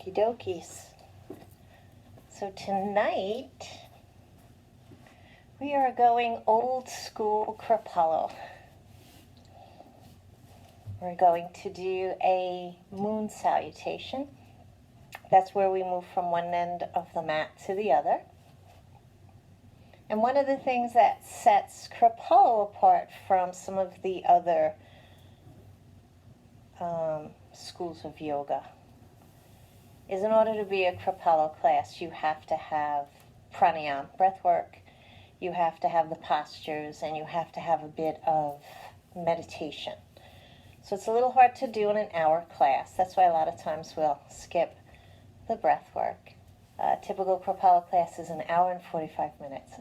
Okie dokies. So tonight we are going old school Kripalu. We're going to do a moon salutation. That's where we move from one end of the mat to the other. And one of the things that sets Kripalu apart from some of the other schools of yoga is, in order to be a Kripalu class, you have to have pranayama, breath work, you have to have the postures, and you have to have a bit of meditation. So it's a little hard to do in an hour class. That's why a lot of times we'll skip the breath work. Typical Kripalu class is an hour and 45 minutes.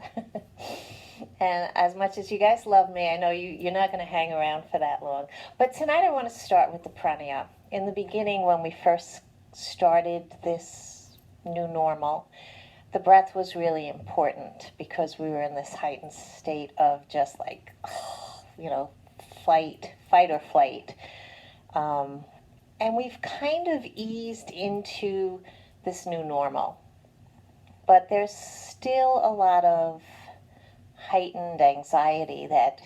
And as much as you guys love me, I know you're not going to hang around for that long. But tonight I want to start with the pranayama. In the beginning, when we first started this new normal, the breath was really important because we were in this heightened state of just like, fight or flight. And we've kind of eased into this new normal. But there's still a lot of heightened anxiety that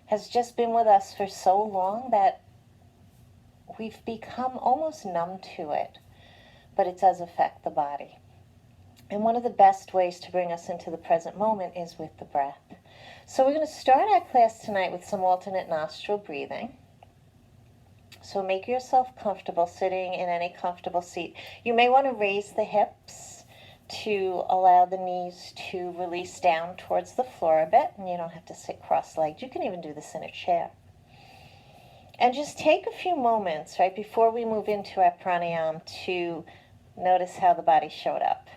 has just been with us for so long that we've become almost numb to it. But it does affect the body. And one of the best ways to bring us into the present moment is with the breath. So we're going to start our class tonight with some alternate nostril breathing. So make yourself comfortable sitting in any comfortable seat. You may want to raise the hips to allow the knees to release down towards the floor a bit, and you don't have to sit cross-legged. You can even do this in a chair. And just take a few moments, right, before we move into our pranayama to notice how the body showed up.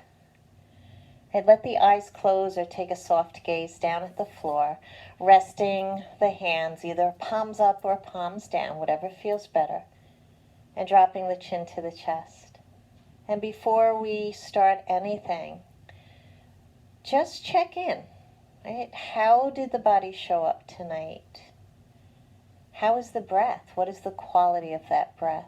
And let the eyes close or take a soft gaze down at the floor, resting the hands either palms up or palms down, whatever feels better, and dropping the chin to the chest. And before we start anything, just check in, right? How did the body show up tonight? How is the breath? What is the quality of that breath?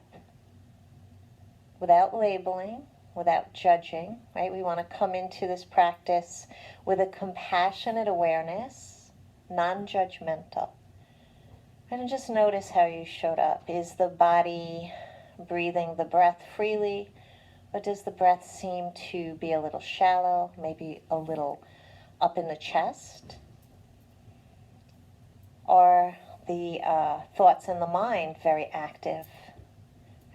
Without labeling, without judging, right? We want to come into this practice with a compassionate awareness, non-judgmental. And just notice how you showed up. Is the body breathing the breath freely? Or does the breath seem to be a little shallow, maybe a little up in the chest? Or the thoughts in the mind very active?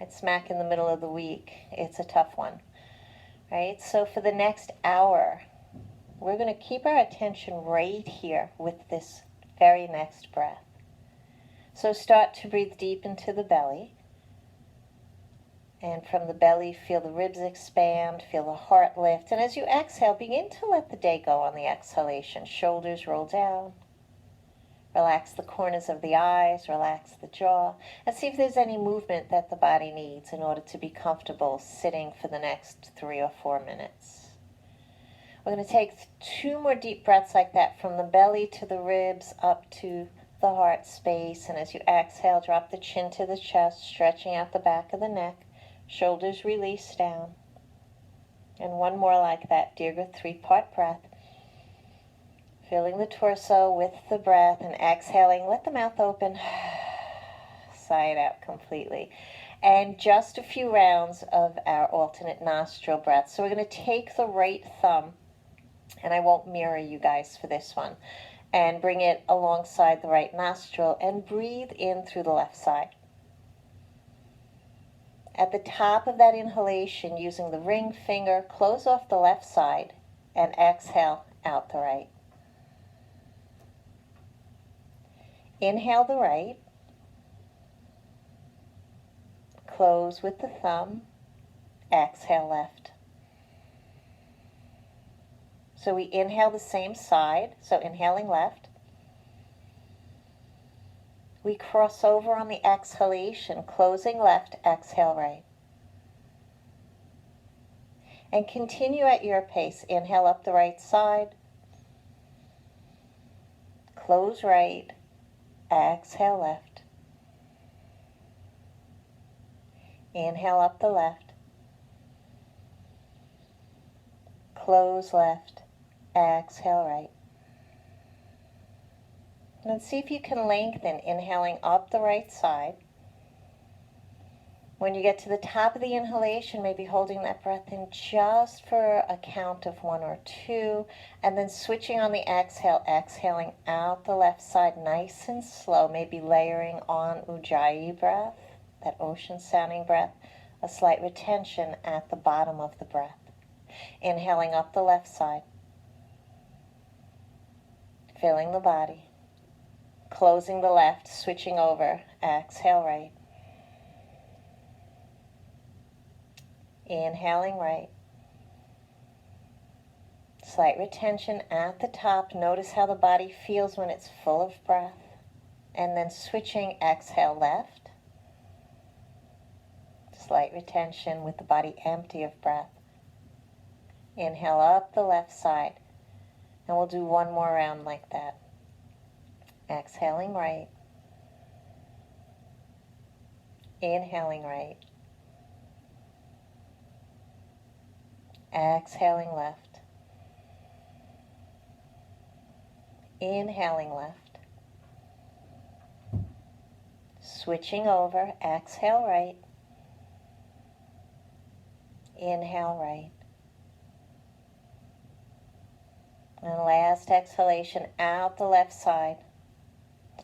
It's smack in the middle of the week. It's a tough one, right? So for the next hour, we're going to keep our attention right here with this very next breath. So start to breathe deep into the belly. And from the belly, feel the ribs expand, feel the heart lift. And as you exhale, begin to let the day go on the exhalation. Shoulders roll down. Relax the corners of the eyes, relax the jaw. And see if there's any movement that the body needs in order to be comfortable sitting for the next 3 or 4 minutes. We're going to take 2 more deep breaths like that, from the belly to the ribs, up to the heart space. And as you exhale, drop the chin to the chest, stretching out the back of the neck. Shoulders release down. And one more like that, Dirga 3-part breath. Filling the torso with the breath and exhaling. Let the mouth open. Sigh it out completely. And just a few rounds of our alternate nostril breath. So we're going to take the right thumb, and I won't mirror you guys for this one, and bring it alongside the right nostril and breathe in through the left side. At the top of that inhalation, using the ring finger, close off the left side and exhale out the right. Inhale the right. Close with the thumb. Exhale left. So we inhale the same side, so inhaling left. We cross over on the exhalation, closing left, exhale right. And continue at your pace. Inhale up the right side. Close right, exhale left. Inhale up the left. close left, exhale right. And then see if you can lengthen, inhaling up the right side. When you get to the top of the inhalation, maybe holding that breath in just for a count of 1 or 2, and then switching on the exhale, exhaling out the left side nice and slow, maybe layering on Ujjayi breath, that ocean sounding breath, a slight retention at the bottom of the breath. Inhaling up the left side, filling the body, closing the left, switching over, exhale right. Inhaling right. Slight retention at the top. Notice how the body feels when it's full of breath. And then switching, exhale left. Slight retention with the body empty of breath. Inhale up the left side. And we'll do one more round like that. Exhaling right. Inhaling right. Exhaling left. Inhaling left. Switching over, exhale right. Inhale right. And last exhalation out the left side,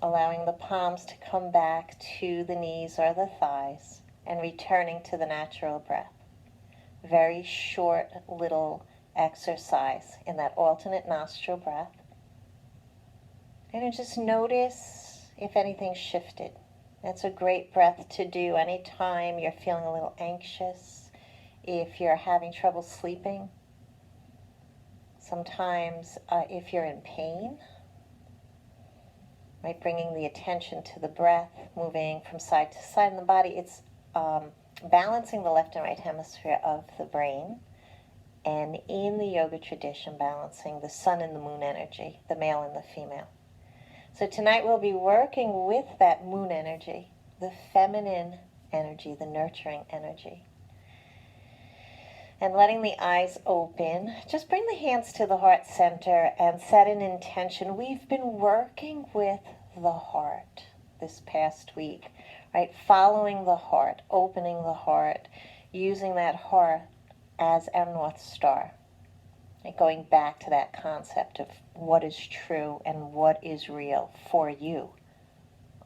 allowing the palms to come back to the knees or the thighs and returning to the natural breath. Very short little exercise in that alternate nostril breath. And just notice if anything shifted. That's a great breath to do anytime you're feeling a little anxious, if you're having trouble sleeping, sometimes if you're in pain, right? Bringing the attention to the breath, moving from side to side in the body. It's balancing the left and right hemisphere of the brain, and in the yoga tradition, balancing the sun and the moon energy, the male and the female. So tonight we'll be working with that moon energy, the feminine energy, the nurturing energy. And letting the eyes open, just bring the hands to the heart center and set an intention. We've been working with the heart this past week, right? Following the heart, opening the heart, using that heart as our North Star. And going back to that concept of what is true and what is real for you.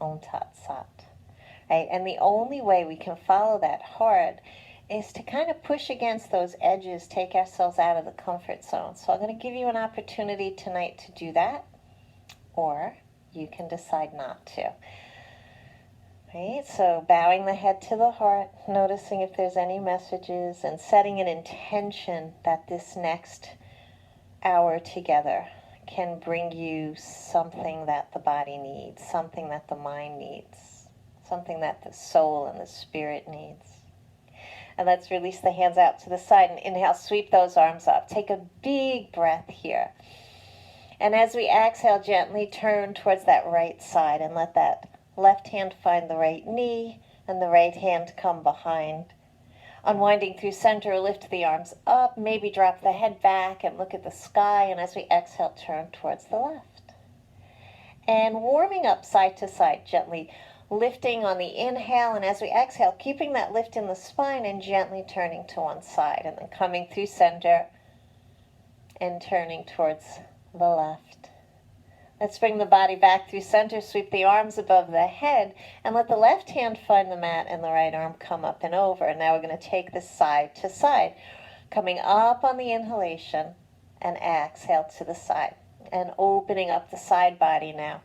Om Tat Sat. Right? And the only way we can follow that heart is to kind of push against those edges, take ourselves out of the comfort zone. So I'm going to give you an opportunity tonight to do that, or you can decide not to. Right? So bowing the head to the heart, noticing if there's any messages, and setting an intention that this next hour together can bring you something that the body needs, something that the mind needs, something that the soul and the spirit needs. And let's release the hands out to the side and inhale, sweep those arms up. Take a big breath here. And as we exhale, gently turn towards that right side and let that left hand find the right knee and the right hand come behind. Unwinding through center, lift the arms up, maybe drop the head back and look at the sky. And as we exhale, turn towards the left. And warming up side to side, gently lifting on the inhale, and as we exhale, keeping that lift in the spine and gently turning to one side, and then coming through center and turning towards the left. Let's bring the body back through center, sweep the arms above the head, and let the left hand find the mat and the right arm come up and over. And now we're going to take this side to side, coming up on the inhalation and exhale to the side, and opening up the side body now.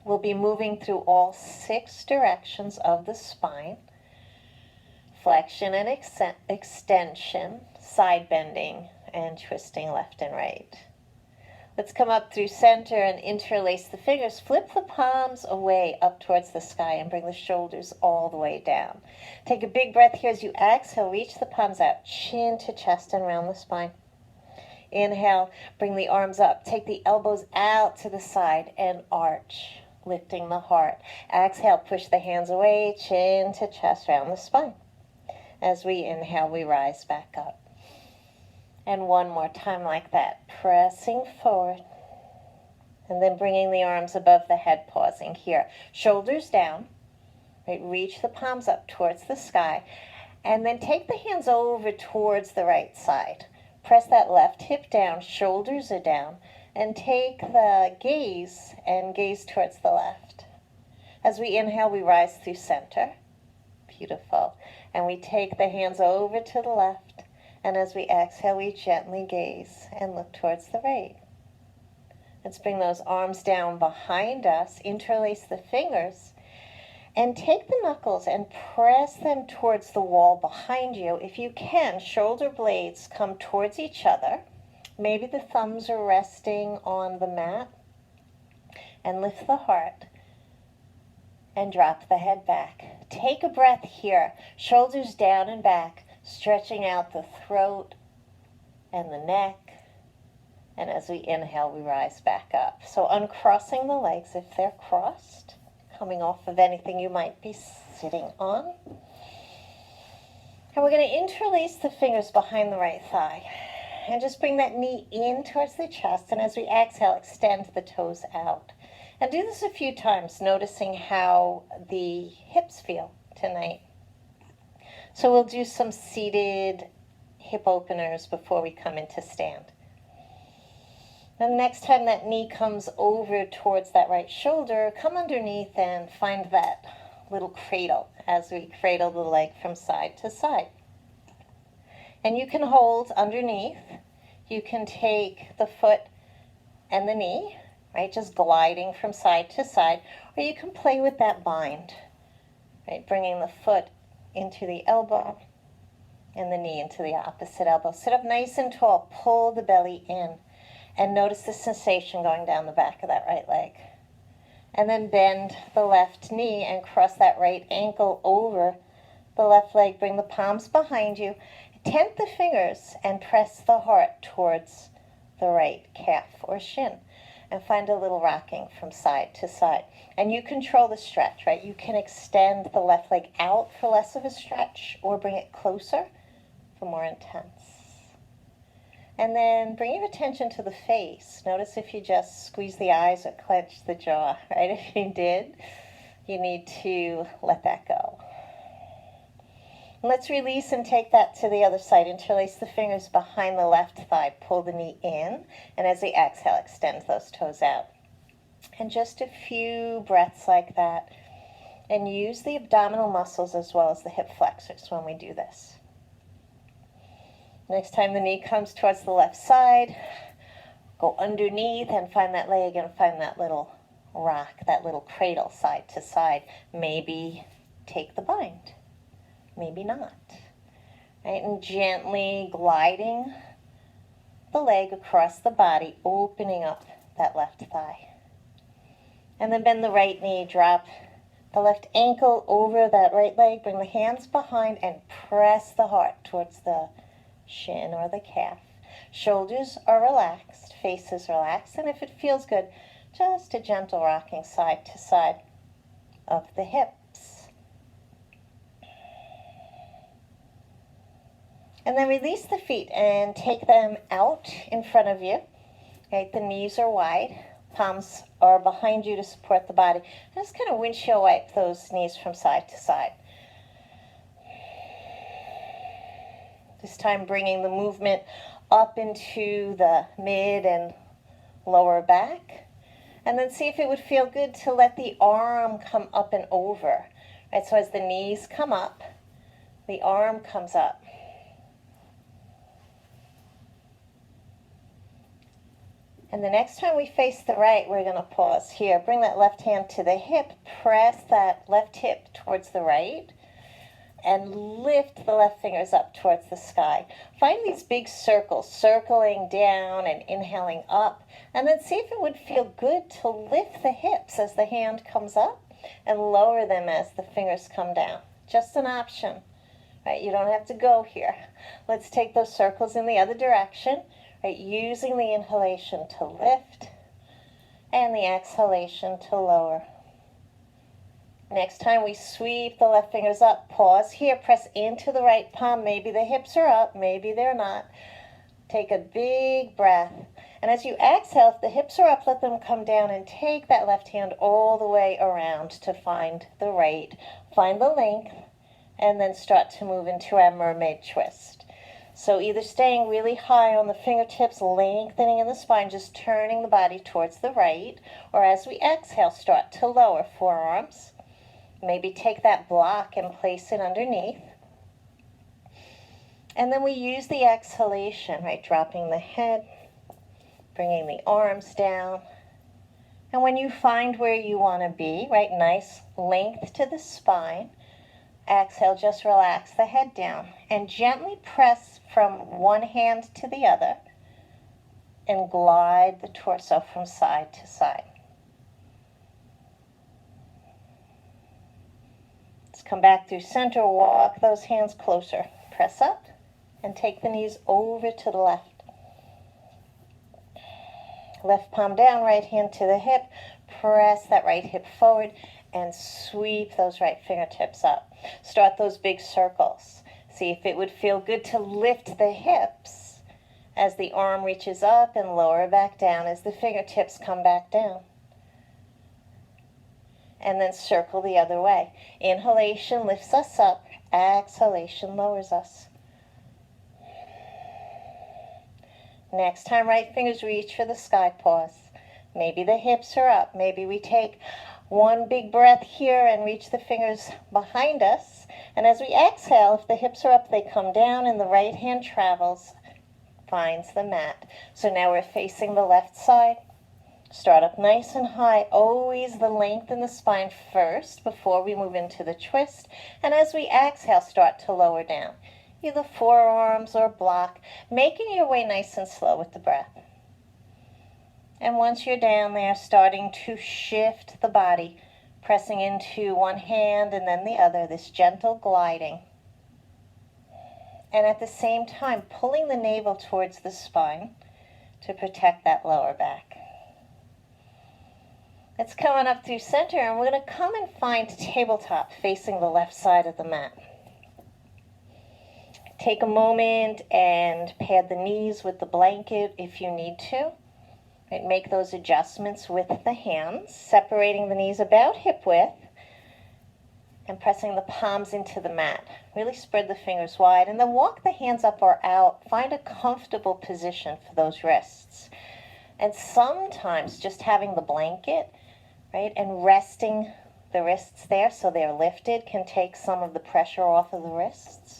We'll be moving through all 6 directions of the spine. Flexion and extension, side bending, and twisting left and right. Let's come up through center and interlace the fingers. Flip the palms away up towards the sky and bring the shoulders all the way down. Take a big breath here as you exhale. Reach the palms out, chin to chest and round the spine. Inhale, bring the arms up. Take the elbows out to the side and arch, lifting the heart. Exhale, push the hands away, chin to chest, round the spine. As we inhale, we rise back up. And one more time like that, pressing forward. And then bringing the arms above the head, pausing here. Shoulders down, right? Reach the palms up towards the sky. And then take the hands over towards the right side. Press that left hip down, shoulders are down. And take the gaze and gaze towards the left. As we inhale, we rise through center. Beautiful. And we take the hands over to the left. And as we exhale, we gently gaze and look towards the right. Let's bring those arms down behind us, interlace the fingers, and take the knuckles and press them towards the wall behind you. If you can, shoulder blades come towards each other. Maybe the thumbs are resting on the mat. And lift the heart and drop the head back. Take a breath here, shoulders down and back, stretching out the throat and the neck. And as we inhale, we rise back up. So uncrossing the legs if they're crossed, coming off of anything you might be sitting on. And we're going to interlace the fingers behind the right thigh. And just bring that knee in towards the chest. And as we exhale, extend the toes out. And do this a few times, noticing how the hips feel tonight. So we'll do some seated hip openers before we come into stand. And next time that knee comes over towards that right shoulder, come underneath and find that little cradle as we cradle the leg from side to side. And you can hold underneath. You can take the foot and the knee, right, just gliding from side to side, or you can play with that bind, right, bringing the foot into the elbow and the knee into the opposite elbow. Sit up nice and tall, pull the belly in. And notice the sensation going down the back of that right leg. And then bend the left knee and cross that right ankle over the left leg. Bring the palms behind you. Tent the fingers and press the heart towards the right calf or shin. And find a little rocking from side to side. And you control the stretch, right? You can extend the left leg out for less of a stretch or bring it closer for more intense. And then bring your attention to the face. Notice if you just squeeze the eyes or clench the jaw, right? If you did, you need to let that go. Let's release and take that to the other side. Interlace the fingers behind the left thigh. Pull the knee in. And as we exhale, extend those toes out. And just a few breaths like that. And use the abdominal muscles as well as the hip flexors when we do this. Next time the knee comes towards the left side, go underneath and find that leg and find that little rock, that little cradle side to side. Maybe take the bind, maybe not. Right? And gently gliding the leg across the body, opening up that left thigh. And then bend the right knee, drop the left ankle over that right leg, bring the hands behind and press the heart towards the shin or the calf. Shoulders are relaxed, face is relaxed, and if it feels good, just a gentle rocking side to side of the hips. And then release the feet and take them out in front of you. Right, the knees are wide, palms are behind you to support the body. And just kind of windshield wipe those knees from side to side. This time bringing the movement up into the mid and lower back. And then see if it would feel good to let the arm come up and over. Right, so as the knees come up, the arm comes up. And the next time we face the right, we're going to pause here. Bring that left hand to the hip. Press that left hip towards the right. And lift the left fingers up towards the sky. Find these big circles, circling down and inhaling up. And then see if it would feel good to lift the hips as the hand comes up and lower them as the fingers come down. Just an option, right? You don't have to go here. Let's take those circles in the other direction, right? Using the inhalation to lift and the exhalation to lower. Next time we sweep the left fingers up, pause here, press into the right palm. Maybe the hips are up, maybe they're not. Take a big breath. And as you exhale, if the hips are up, let them come down and take that left hand all the way around to find the right. Find the length and then start to move into our mermaid twist. So either staying really high on the fingertips, lengthening in the spine, just turning the body towards the right, or as we exhale, start to lower forearms. Maybe take that block and place it underneath. And then we use the exhalation, right? Dropping the head, bringing the arms down. And when you find where you want to be, right? Nice length to the spine. Exhale, just relax the head down and gently press from one hand to the other and glide the torso from side to side. Let's come back through center, walk those hands closer. Press up and take the knees over to the left. Left palm down, right hand to the hip. Press that right hip forward and sweep those right fingertips up. Start those big circles. See if it would feel good to lift the hips as the arm reaches up and lower back down as the fingertips come back down. And then circle the other way. Inhalation lifts us up. Exhalation lowers us. Next time, right fingers reach for the sky pause. Maybe the hips are up. Maybe we take one big breath here and reach the fingers behind us. And as we exhale, if the hips are up, they come down and the right hand travels, finds the mat. So now we're facing the left side. Start up nice and high. Always the length in the spine first before we move into the twist. And as we exhale, start to lower down. Either forearms or block, making your way nice and slow with the breath. And once you're down there, starting to shift the body, pressing into one hand and then the other, this gentle gliding. And at the same time, pulling the navel towards the spine to protect that lower back. It's coming up through center, and we're going to come and find tabletop facing the left side of the mat. Take a moment and pad the knees with the blanket if you need to. Right, make those adjustments with the hands, separating the knees about hip width and pressing the palms into the mat. Really spread the fingers wide and then walk the hands up or out. Find a comfortable position for those wrists. And sometimes just having the blanket, right, and resting the wrists there so they're lifted can take some of the pressure off of the wrists.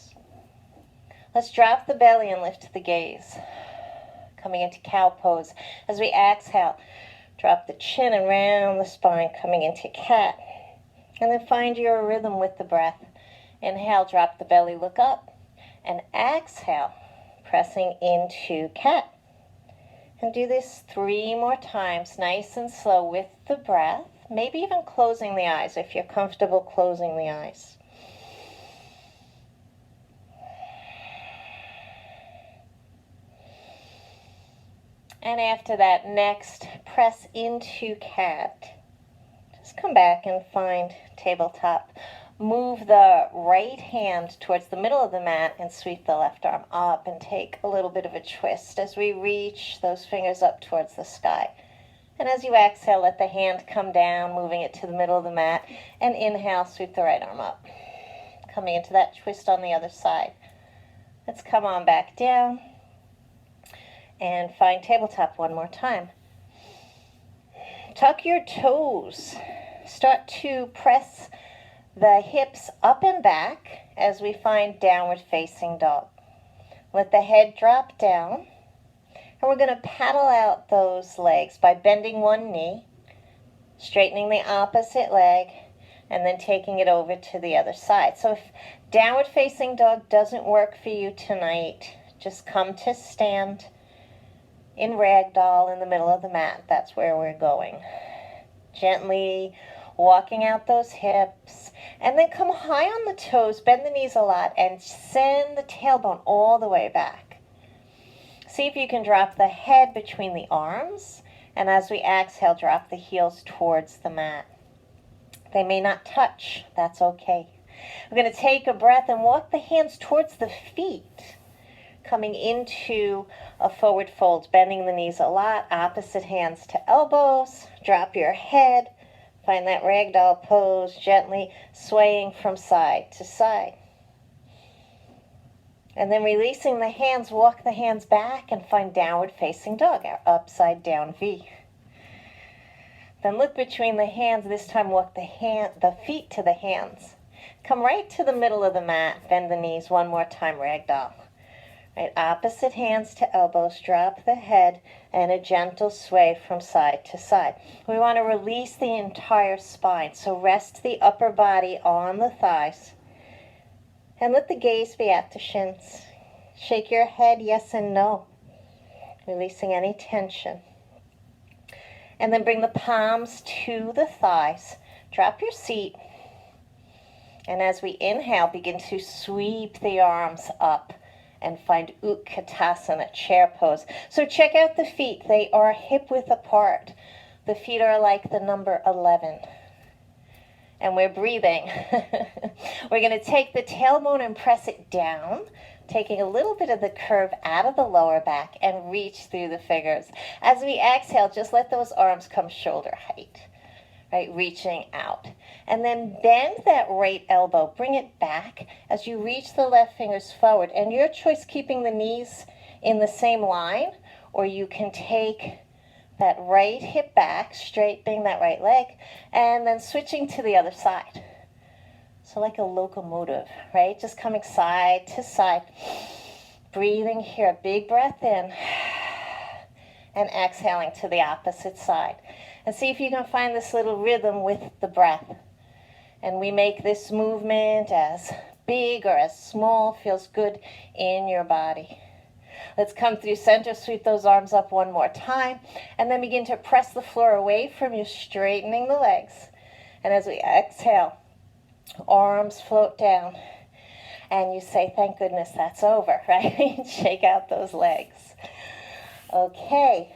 Let's drop the belly and lift the gaze. Coming into cow pose. As we exhale, drop the chin and round the spine, coming into cat. And then find your rhythm with the breath. Inhale, drop the belly, look up. And exhale, pressing into cat. And do this 3 more times, nice and slow with the breath. Maybe even closing the eyes if you're comfortable closing the eyes. And after that, next, press into cat. Just come back and find tabletop. Move the right hand towards the middle of the mat and sweep the left arm up and take a little bit of a twist as we reach those fingers up towards the sky. And as you exhale, let the hand come down, moving it to the middle of the mat. And inhale, sweep the right arm up. Coming into that twist on the other side. Let's come on back down. And find tabletop one more time. Tuck your toes. Start to press the hips up and back as we find downward facing dog. Let the head drop down. And we're going to paddle out those legs by bending one knee, straightening the opposite leg, and then taking it over to the other side. So if downward facing dog doesn't work for you tonight, just come to stand in ragdoll in the middle of the mat. That's where we're going. Gently walking out those hips. And then come high on the toes, bend the knees a lot, and send the tailbone all the way back. See if you can drop the head between the arms. And as we exhale, drop the heels towards the mat. They may not touch. That's okay. We're going to take a breath and walk the hands towards the feet. coming into a forward fold, bending the knees a lot, opposite hands to elbows, drop your head, find that ragdoll pose, gently swaying from side to side. And then releasing the hands, walk the hands back and find downward facing dog, our upside down V. Then look between the hands, this time walk the feet to the hands. Come right to the middle of the mat, bend the knees one more time, ragdoll. Right, opposite hands to elbows, drop the head, and a gentle sway from side to side. We want to release the entire spine, so rest the upper body on the thighs. And let the gaze be at the shins. Shake your head yes and no, releasing any tension. And then bring the palms to the thighs. Drop your seat. And as we inhale, begin to sweep the arms up and find Utkatasana, chair pose. So check out the feet. They are hip width apart. The feet are like the number 11. And we're breathing. We're going to take the tailbone and press it down, taking a little bit of the curve out of the lower back and reach through the fingers. As we exhale, just let those arms come shoulder height, right? Reaching out. And then bend that right elbow. Bring it back as you reach the left fingers forward. And your choice, keeping the knees in the same line, or you can take that right hip back, straightening that right leg, and then switching to the other side. So like a locomotive, right? Just coming side to side. Breathing here, big breath in, and exhaling to the opposite side. And see if you can find this little rhythm with the breath. And we make this movement as big or as small, feels good in your body. Let's come through center, sweep those arms up one more time, and then begin to press the floor away from you, straightening the legs. And as we exhale, arms float down, and you say, thank goodness that's over, right? Shake out those legs. Okay.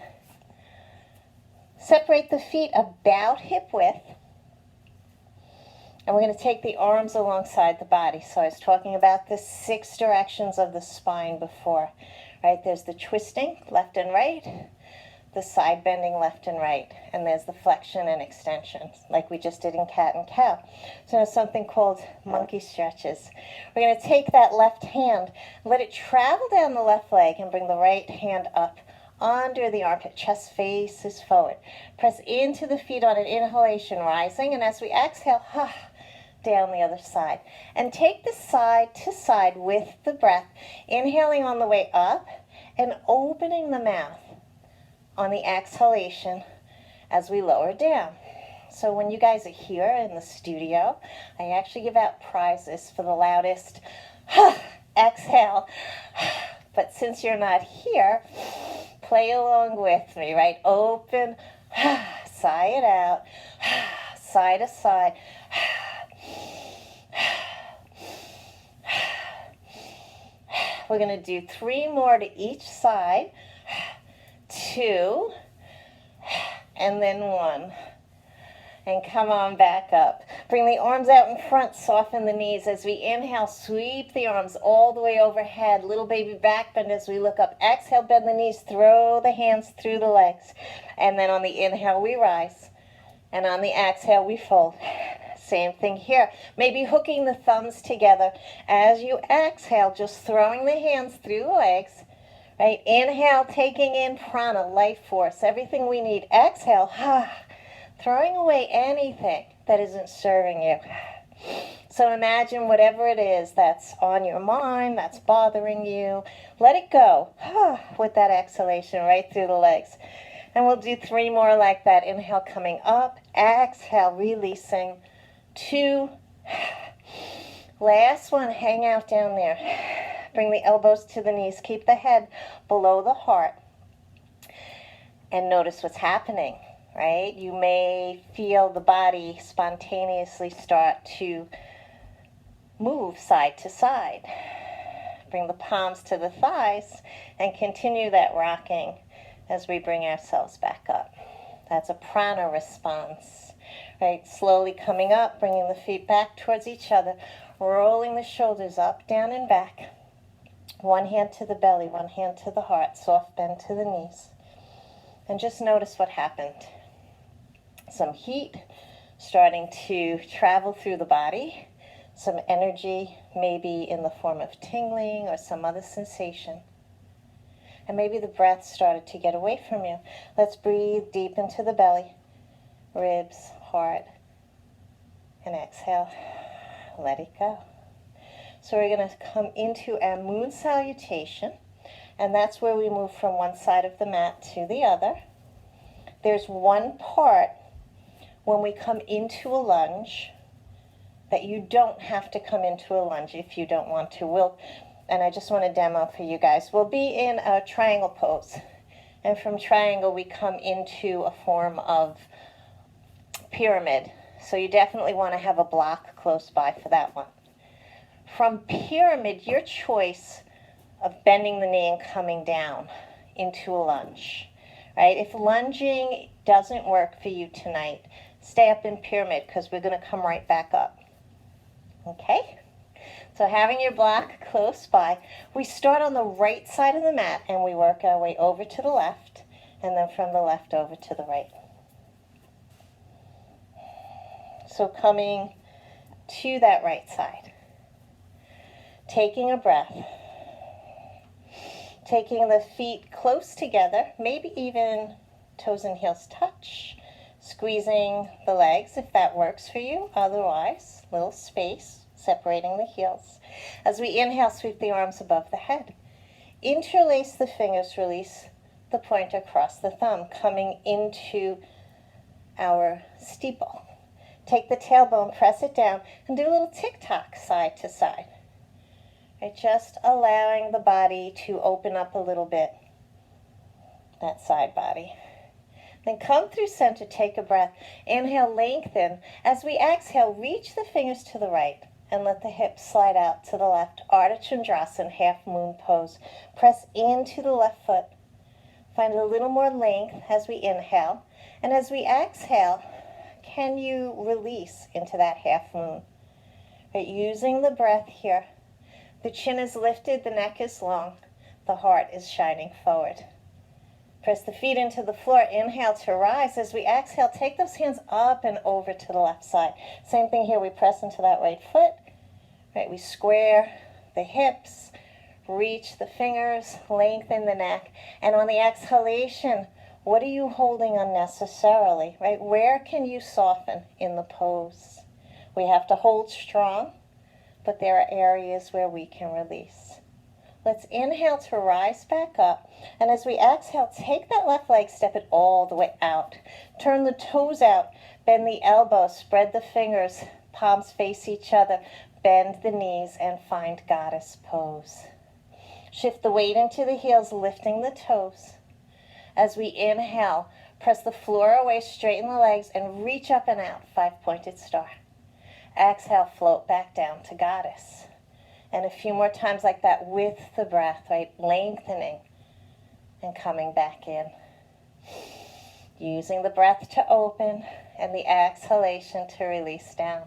Separate the feet about hip width. And we're going to take the arms alongside the body. So I was talking about the 6 directions of the spine before. Right, there's the twisting, left and right, the side bending left and right, and there's the flexion and extension, like we just did in cat and cow. So there's something called monkey stretches. We're going to take that left hand, let it travel down the left leg, and bring the right hand up under the armpit, chest faces forward. Press into the feet on an inhalation, rising, and as we exhale, down the other side. And take the side to side with the breath, inhaling on the way up and opening the mouth on the exhalation as we lower down. So when you guys are here in the studio, I actually give out prizes for the loudest exhale. But since you're not here, play along with me, right? Open, sigh it out, side to side. We're going to do 3 more to each side. 2, and then 1. And come on back up. Bring the arms out in front, soften the knees. As we inhale, sweep the arms all the way overhead. Little baby back bend as we look up. Exhale, bend the knees, throw the hands through the legs. And then on the inhale, we rise. And on the exhale, we fold. Same thing here. Maybe hooking the thumbs together. As you exhale, just throwing the hands through the legs. Right? Inhale, taking in prana, life force, everything we need. Exhale, throwing away anything that isn't serving you. So imagine whatever it is that's on your mind, that's bothering you. Let it go with that exhalation right through the legs. And we'll do 3 more like that. Inhale, coming up. Exhale, releasing. 2. Last one, hang out down there. Bring the elbows to the knees. Keep the head below the heart. And notice what's happening, right? You may feel the body spontaneously start to move side to side. Bring the palms to the thighs and continue that rocking as we bring ourselves back up. That's a prana response. Right, slowly coming up, bringing the feet back towards each other, rolling the shoulders up, down, and back. One hand to the belly, one hand to the heart, soft bend to the knees. And just notice what happened. Some heat starting to travel through the body, some energy maybe in the form of tingling or some other sensation. And maybe the breath started to get away from you. Let's breathe deep into the belly, ribs, heart, and exhale. Let it go. So we're going to come into our moon salutation, and that's where we move from one side of the mat to the other. There's one part when we come into a lunge that you don't have to come into a lunge if you don't want to. And I just want to demo for you guys. We'll be in a triangle pose. And from triangle, we come into a form of pyramid. So you definitely want to have a block close by for that one. From pyramid, your choice of bending the knee and coming down into a lunge. Right? If lunging doesn't work for you tonight, stay up in pyramid because we're going to come right back up. Okay? So having your block close by, we start on the right side of the mat and we work our way over to the left, and then from the left over to the right. So coming to that right side. Taking a breath. Taking the feet close together, maybe even toes and heels touch. Squeezing the legs if that works for you. Otherwise, little space separating the heels. As we inhale, sweep the arms above the head. Interlace the fingers, release the pointer across the thumb, coming into our steeple. Take the tailbone, press it down, and do a little tick-tock side to side. Right, just allowing the body to open up a little bit, that side body. Then come through center, take a breath. Inhale, lengthen. As we exhale, reach the fingers to the right and let the hips slide out to the left. Ardha Chandrasana, half moon pose. Press into the left foot. Find a little more length as we inhale. And as we exhale, can you release into that half moon? Right, using the breath here. The chin is lifted, the neck is long, the heart is shining forward. Press the feet into the floor. Inhale to rise. As we exhale, take those hands up and over to the left side. Same thing here. We press into that right foot. Right, we square the hips, reach the fingers, lengthen the neck. And on the exhalation, what are you holding unnecessarily? Right? Where can you soften in the pose? We have to hold strong, but there are areas where we can release. Let's inhale to rise back up. And as we exhale, take that left leg, step it all the way out. Turn the toes out, bend the elbows, spread the fingers, palms face each other, bend the knees, and find goddess pose. Shift the weight into the heels, lifting the toes. As we inhale, press the floor away, straighten the legs, and reach up and out, five-pointed star. Exhale, float back down to goddess. And a few more times like that with the breath, right? Lengthening and coming back in. Using the breath to open and the exhalation to release down.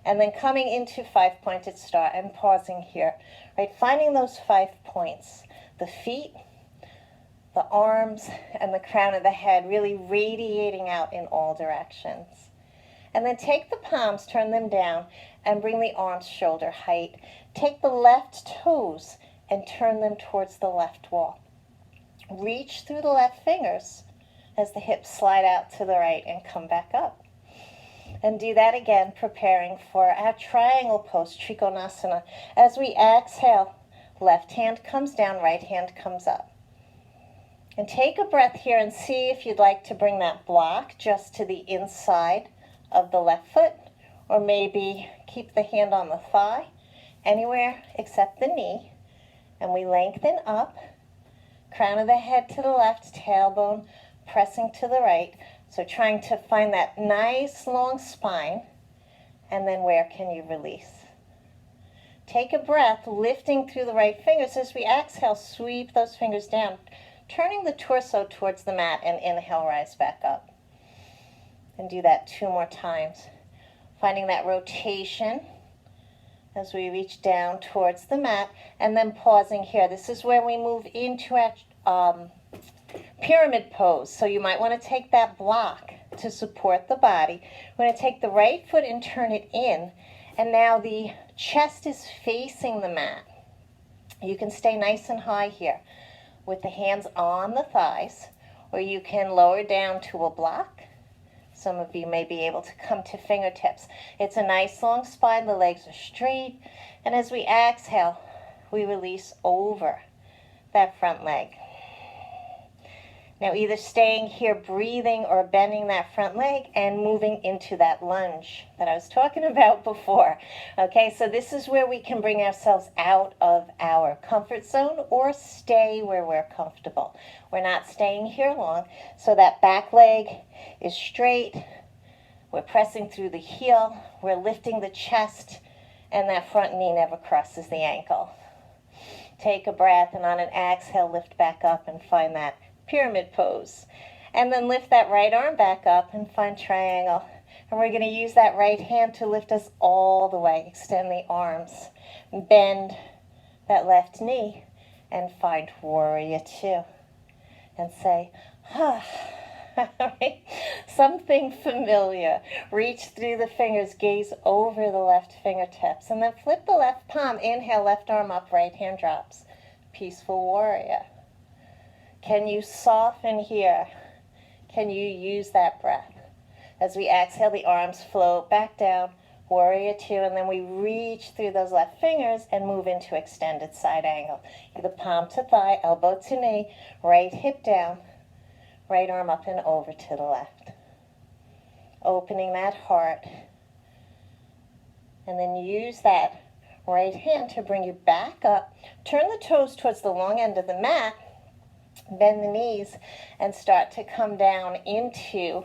And then coming into five-pointed star and pausing here, right? Finding those 5 points. The feet, the arms, and the crown of the head really radiating out in all directions. And then take the palms, turn them down, and bring the arms shoulder height. Take the left toes and turn them towards the left wall. Reach through the left fingers as the hips slide out to the right and come back up. And do that again, preparing for our triangle pose, Trikonasana. As we exhale, left hand comes down, right hand comes up. And take a breath here and see if you'd like to bring that block just to the inside of the left foot, or maybe keep the hand on the thigh, anywhere except the knee. And we lengthen up, crown of the head to the left, tailbone pressing to the right. So trying to find that nice long spine, and then where can you release? Take a breath, lifting through the right fingers. As we exhale, sweep those fingers down, turning the torso towards the mat, and inhale, rise back up. And do that 2 more times. Finding that rotation as we reach down towards the mat, and then pausing here. This is where we move into our pyramid pose. So you might want to take that block to support the body. We're going to take the right foot and turn it in, and now the chest is facing the mat. You can stay nice and high here with the hands on the thighs, or you can lower down to a block. Some of you may be able to come to fingertips. It's a nice long spine, the legs are straight, and as we exhale, we release over that front leg. Now either staying here breathing or bending that front leg and moving into that lunge that I was talking about before. Okay, so this is where we can bring ourselves out of our comfort zone or stay where we're comfortable. We're not staying here long, so that back leg is straight. We're pressing through the heel. We're lifting the chest, and that front knee never crosses the ankle. Take a breath, and on an exhale, lift back up and find that pyramid pose. And then lift that right arm back up and find triangle. And we're going to use that right hand to lift us all the way. Extend the arms. Bend that left knee and find warrior two. And say, ah. Something familiar. Reach through the fingers, gaze over the left fingertips, and then flip the left palm. Inhale, left arm up, right hand drops. Peaceful warrior. Can you soften here? Can you use that breath? As we exhale, the arms float back down, warrior two, and then we reach through those left fingers and move into extended side angle. Either palm to thigh, elbow to knee, right hip down, right arm up and over to the left. Opening that heart. And then use that right hand to bring you back up. Turn the toes towards the long end of the mat. Bend the knees and start to come down into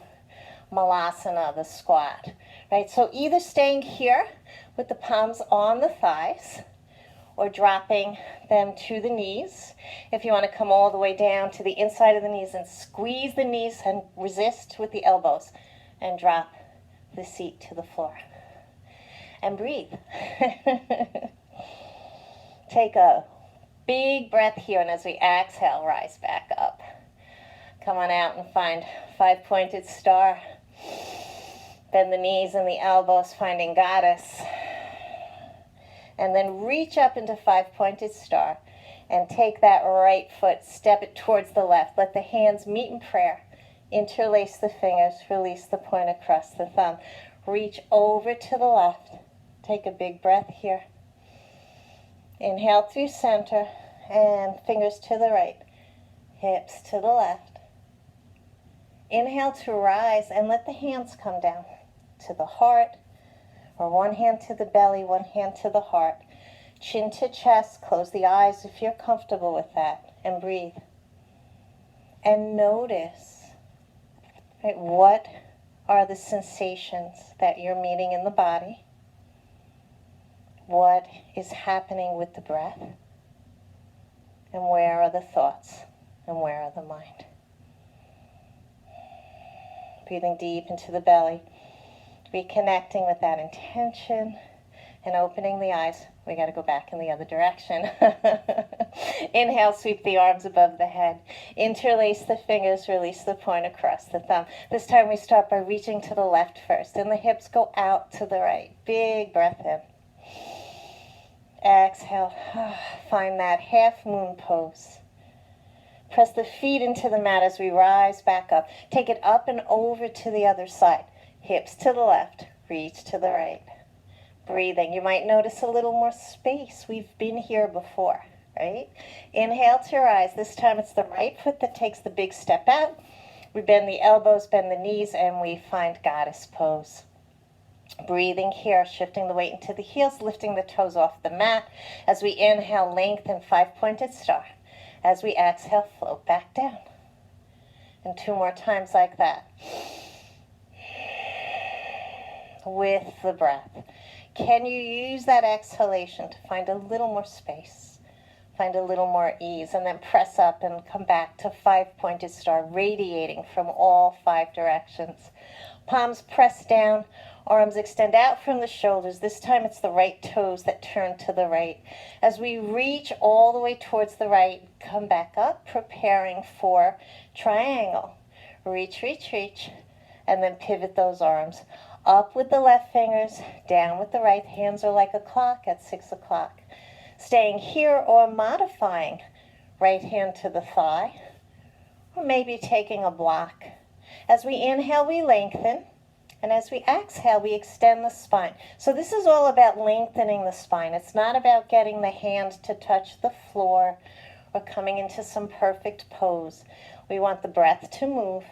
Malasana, the squat. Right? So either staying here with the palms on the thighs or dropping them to the knees. If you want to come all the way down to the inside of the knees and squeeze the knees and resist with the elbows and drop the seat to the floor. And breathe. Take a big breath here, and as we exhale, rise back up. Come on out and find five-pointed star. Bend the knees and the elbows, finding goddess. And then reach up into five-pointed star and take that right foot, step it towards the left. Let the hands meet in prayer. Interlace the fingers, release the point across the thumb. Reach over to the left. Take a big breath here. Inhale through center and fingers to the right, hips to the left. Inhale to rise and let the hands come down to the heart, or one hand to the belly, one hand to the heart. Chin to chest, close the eyes if you're comfortable with that, and breathe. And notice, right, what are the sensations that you're meeting in the body? What is happening with the breath? And where are the thoughts? And where are the mind? Breathing deep into the belly. Reconnecting with that intention and opening the eyes. We got to go back in the other direction. Inhale, sweep the arms above the head. Interlace the fingers, release the point across the thumb. This time we start by reaching to the left first, and the hips go out to the right. Big breath in. Exhale. Find that half moon pose. Press the feet into the mat as we rise back up. Take it up and over to the other side. Hips to the left, reach to the right. Breathing. You might notice a little more space. We've been here before, right? Inhale to rise. This time it's the right foot that takes the big step out. We bend the elbows, bend the knees, and we find goddess pose. Breathing here, shifting the weight into the heels, lifting the toes off the mat. As we inhale, lengthen, five-pointed star. As we exhale, float back down. And two more times like that. With the breath. Can you use that exhalation to find a little more space? Find a little more ease, and then press up and come back to five-pointed star, radiating from all five directions. Palms pressed down, Arms extend out from the shoulders. This time it's the right toes that turn to the right. As we reach all the way towards the right, come back up, preparing for triangle. Reach, reach, reach, and then pivot those arms. Up with the left fingers, down with the right. Hands are like a clock at 6 o'clock. Staying here or modifying. Right hand to the thigh, or maybe taking a block. As we inhale, we lengthen, and as we exhale, we extend the spine. So this is all about lengthening the spine. It's not about getting the hand to touch the floor or coming into some perfect pose. We want the breath to move,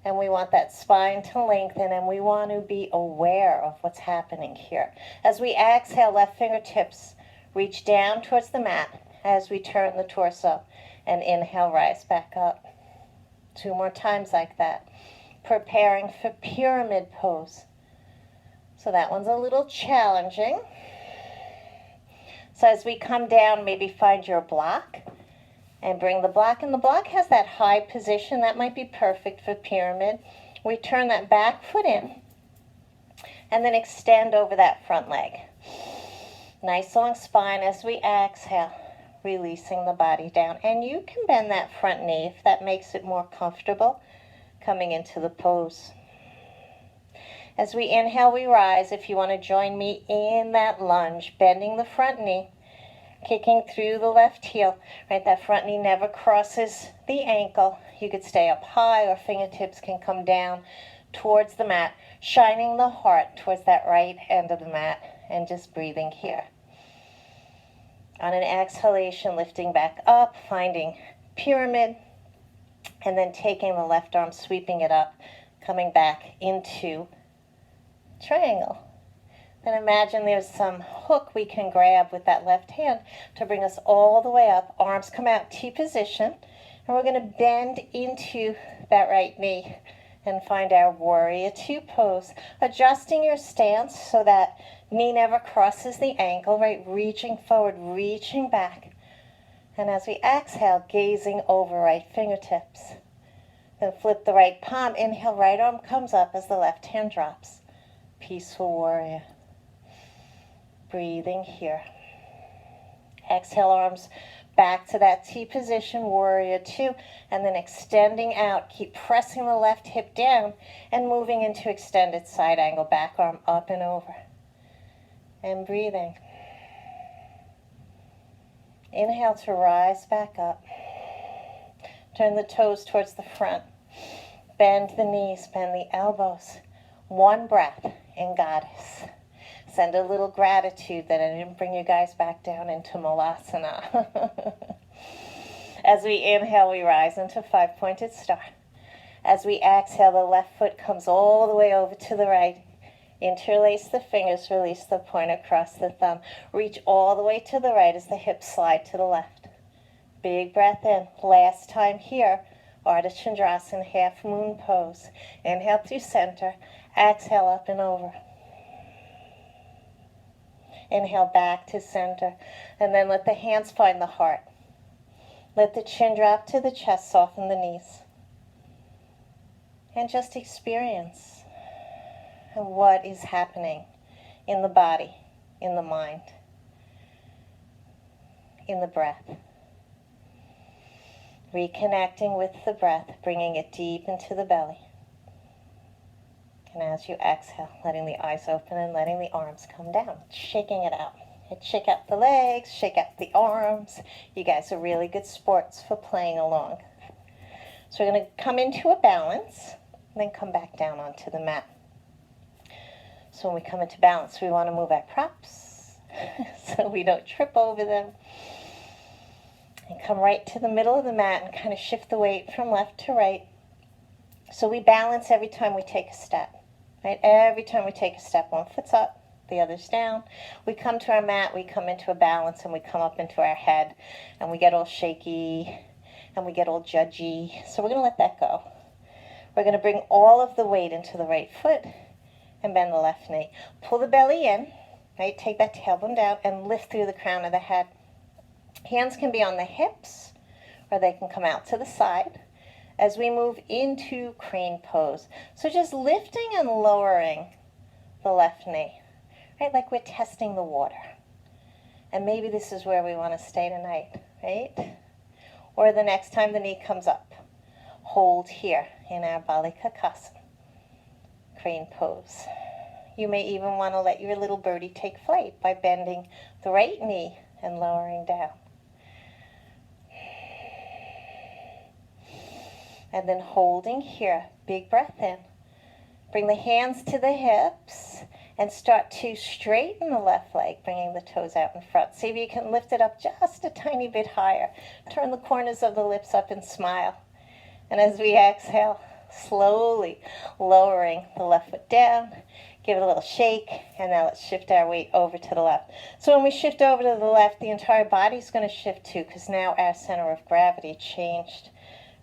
and we want that spine to lengthen, and we want to be aware of what's happening here. As we exhale, left fingertips reach down towards the mat as we turn the torso, and inhale, rise back up. 2 more times like that. Preparing for pyramid pose. So that one's a little challenging. So as we come down, maybe find your block and bring the block. And the block has that high position. That might be perfect for pyramid. We turn that back foot in and then extend over that front leg. Nice long spine as we exhale, releasing the body down. And you can bend that front knee if that makes it more comfortable coming into the pose. As we inhale, we rise. If you want to join me in that lunge, bending the front knee, kicking through the left heel, right? That front knee never crosses the ankle. You could stay up high, or fingertips can come down towards the mat, shining the heart towards that right end of the mat, and just breathing here. On an exhalation, lifting back up, finding pyramid, and then taking the left arm, sweeping it up, coming back into triangle. Then imagine there's some hook we can grab with that left hand to bring us all the way up. Arms come out, T position, and we're going to bend into that right knee and find our warrior 2 pose. Adjusting your stance so that knee never crosses the ankle, right? Reaching forward, reaching back. And as we exhale, gazing over right fingertips. Then flip the right palm. Inhale, right arm comes up as the left hand drops. Peaceful warrior. Breathing here. Exhale, arms back to that T position, warrior 2, and then extending out. Keep pressing the left hip down and moving into extended side angle. Back arm up and over. And breathing. Inhale to rise back up. Turn the toes towards the front. Bend the knees, bend the elbows. 1 breath in Goddess. Send a little gratitude that I didn't bring you guys back down into Malasana. As we inhale, we rise into 5-pointed star. As we exhale, the left foot comes all the way over to the right. Interlace the fingers, release the pointer across the thumb. Reach all the way to the right as the hips slide to the left. Big breath in. Last time here, Ardha Chandrasana, half moon pose. Inhale through center. Exhale up and over. Inhale back to center. And then let the hands find the heart. Let the chin drop to the chest, soften the knees. And just experience what is happening in the body, in the mind, in the breath. Reconnecting with the breath, bringing it deep into the belly. And as you exhale, letting the eyes open and letting the arms come down, shaking it out. Shake out the legs, shake out the arms. You guys are really good sports for playing along. So we're going to come into a balance, and then come back down onto the mat. So when we come into balance, we want to move our props so we don't trip over them. And come right to the middle of the mat and kind of shift the weight from left to right. So we balance every time we take a step. Right? Every time we take a step, one foot's up, the other's down. We come to our mat, we come into a balance, and we come up into our head, and we get all shaky, and we get all judgy. So we're going to let that go. We're going to bring all of the weight into the right foot and bend the left knee. Pull the belly in, right? Take that tailbone down and lift through the crown of the head. Hands can be on the hips, or they can come out to the side as we move into crane pose. So just lifting and lowering the left knee, right? Like we're testing the water. And maybe this is where we want to stay tonight, right? Or the next time the knee comes up, hold here in our Balikakasana, crane pose. You may even want to let your little birdie take flight by bending the right knee and lowering down. And then holding here, big breath in. Bring the hands to the hips and start to straighten the left leg, bringing the toes out in front. See if you can lift it up just a tiny bit higher. Turn the corners of the lips up and smile. And as we exhale, slowly lowering the left foot down, give it a little shake, and now let's shift our weight over to the left. So when we shift over to the left, the entire body's going to shift too, because now our center of gravity changed.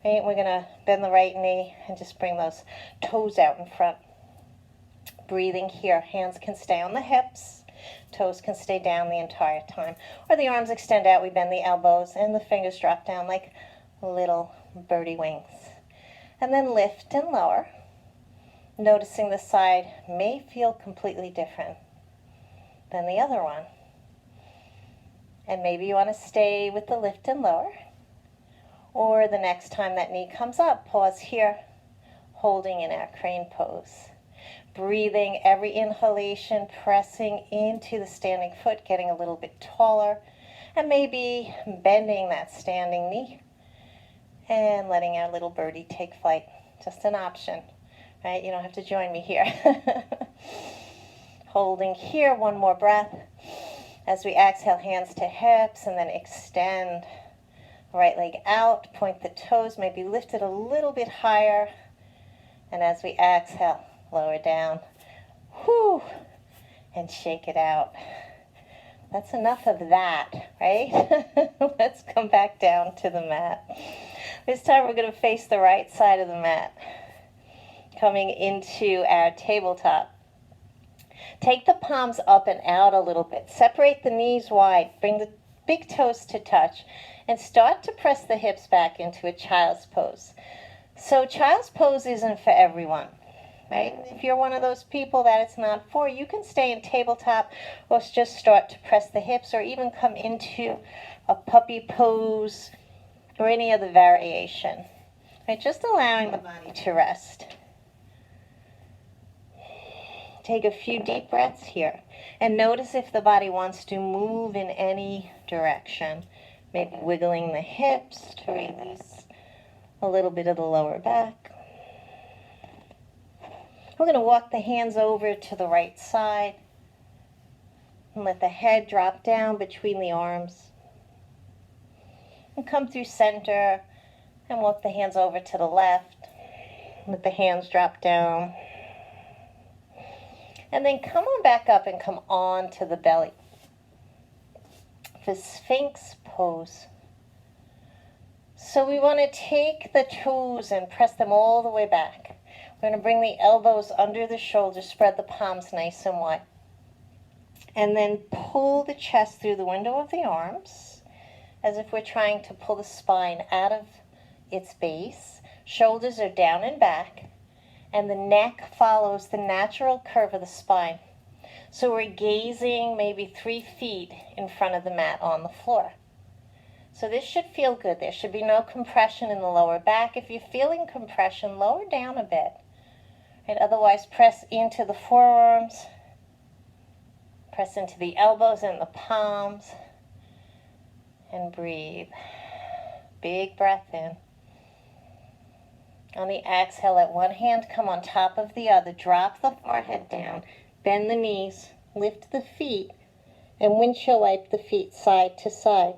Right? We're going to bend the right knee and just bring those toes out in front. Breathing here. Hands can stay on the hips. Toes can stay down the entire time. Or the arms extend out. We bend the elbows and the fingers drop down like little birdie wings. And then lift and lower. Noticing the side may feel completely different than the other one. And maybe you want to stay with the lift and lower. Or the next time that knee comes up, pause here, holding in our crane pose. Breathing every inhalation, pressing into the standing foot, getting a little bit taller, and maybe bending that standing knee and letting our little birdie take flight. Just an option, right? You don't have to join me here. Holding here, one more breath. As we exhale, hands to hips, and then extend. Right leg out, point the toes, maybe lift it a little bit higher. And as we exhale, lower down. Whew, and shake it out. That's enough of that, right? Let's come back down to the mat. This time we're going to face the right side of the mat. Coming into our tabletop. Take the palms up and out a little bit. Separate the knees wide. Bring the big toes to touch. And start to press the hips back into a child's pose. So child's pose isn't for everyone, right? If you're one of those people that it's not for, you can stay in tabletop or just start to press the hips or even come into a puppy pose or any other variation. Right? Just allowing the body to rest. Take a few deep breaths here and notice if the body wants to move in any direction. Maybe wiggling the hips to release a little bit of the lower back. We're going to walk the hands over to the right side and let the head drop down between the arms. And come through center and walk the hands over to the left. Let the hands drop down. And then come on back up and come on to the belly. The Sphinx pose. So we want to take the toes and press them all the way back. We're going to bring the elbows under the shoulders, spread the palms nice and wide. And then pull the chest through the window of the arms, as if we're trying to pull the spine out of its base. Shoulders are down and back, and the neck follows the natural curve of the spine. So we're gazing maybe 3 feet in front of the mat on the floor. So this should feel good. There should be no compression in the lower back. If you're feeling compression, lower down a bit. Right? Otherwise, press into the forearms. Press into the elbows and the palms. And breathe. Big breath in. On the exhale, let one hand come on top of the other. Drop the forehead down. Bend the knees, lift the feet, and windshield wipe the feet side to side.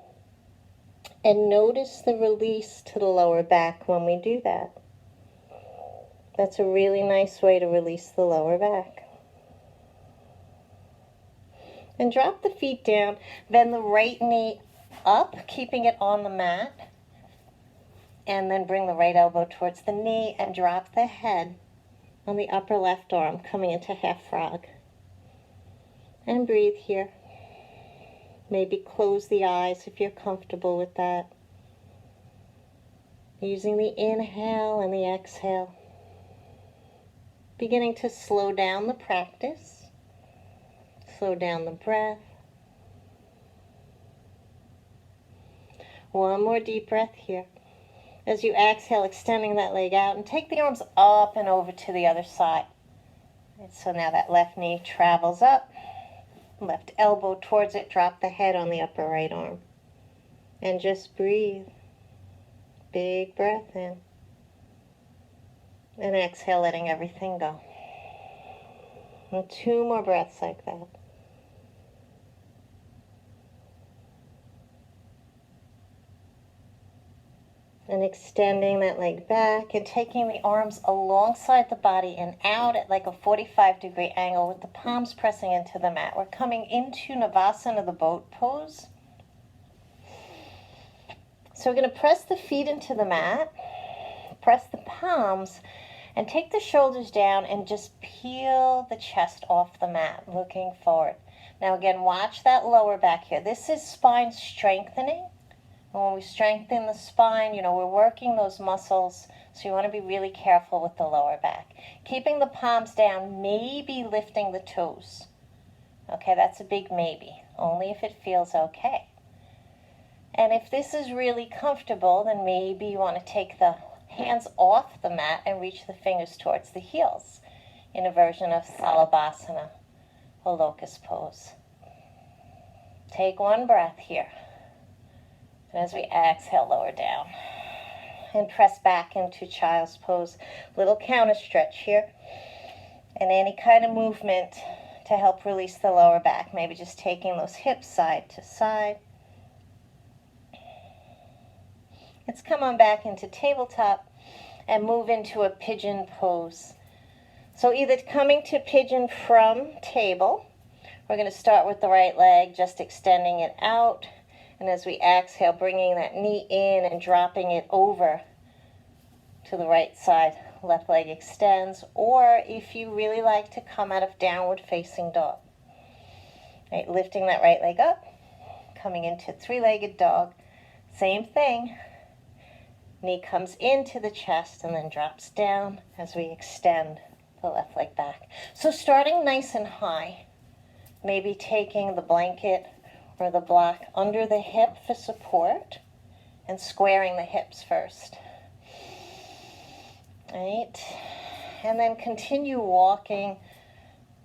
And notice the release to the lower back when we do that. That's a really nice way to release the lower back. And drop the feet down, bend the right knee up, keeping it on the mat. And then bring the right elbow towards the knee and drop the head on the upper left arm, coming into half frog. And breathe here. Maybe close the eyes if you're comfortable with that. Using the inhale and the exhale. Beginning to slow down the practice. Slow down the breath. One more deep breath here. As you exhale, extending that leg out, and take the arms up and over to the other side. And so now that left knee travels up, left elbow towards it, drop the head on the upper right arm. And just breathe. Big breath in. And exhale, letting everything go. And 2 more breaths like that. And extending that leg back and taking the arms alongside the body and out at like a 45-degree angle with the palms pressing into the mat. We're coming into Navasana, the boat pose. So we're going to press the feet into the mat, press the palms, and take the shoulders down and just peel the chest off the mat, looking forward. Now again, watch that lower back here. This is spine strengthening. And when we strengthen the spine, we're working those muscles, so you want to be really careful with the lower back. Keeping the palms down, maybe lifting the toes. Okay, that's a big maybe, only if it feels okay. And if this is really comfortable, then maybe you want to take the hands off the mat and reach the fingers towards the heels in a version of Salabhasana, or locust pose. Take 1 breath here. And as we exhale, lower down. And press back into child's pose. Little counter stretch here. And any kind of movement to help release the lower back. Maybe just taking those hips side to side. Let's come on back into tabletop and move into a pigeon pose. So either coming to pigeon from table. We're going to start with the right leg, just extending it out. And as we exhale, bringing that knee in and dropping it over to the right side. Left leg extends. Or if you really like to come out of downward facing dog. Right, lifting that right leg up. Coming into 3-legged dog. Same thing. Knee comes into the chest and then drops down as we extend the left leg back. So starting nice and high. Maybe taking the blanket or the block under the hip for support and squaring the hips first. Right? And then continue walking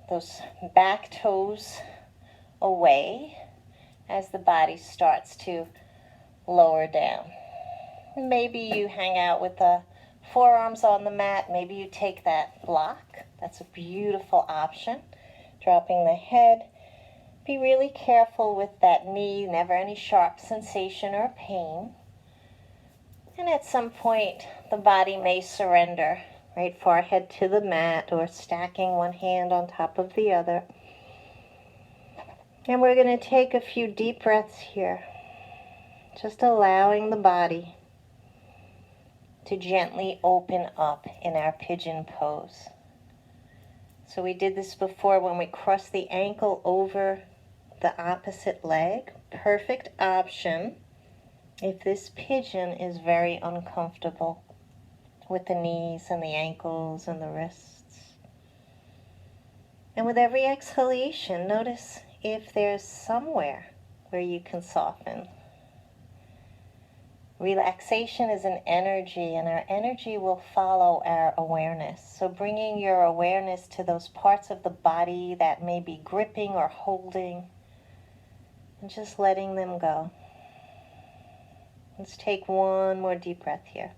those back toes away as the body starts to lower down. Maybe you hang out with the forearms on the mat. Maybe you take that block. That's a beautiful option. Dropping the head. Be really careful with that knee, never any sharp sensation or pain. And at some point, the body may surrender, right? Forehead to the mat or stacking one hand on top of the other. And we're going to take a few deep breaths here, just allowing the body to gently open up in our pigeon pose. So we did this before when we crossed the ankle over the opposite leg. Perfect option if this pigeon is very uncomfortable with the knees and the ankles and the wrists. And with every exhalation, notice if there's somewhere where you can soften. Relaxation is an energy, and our energy will follow our awareness. So bringing your awareness to those parts of the body that may be gripping or holding, and just letting them go. Let's take 1 more deep breath here.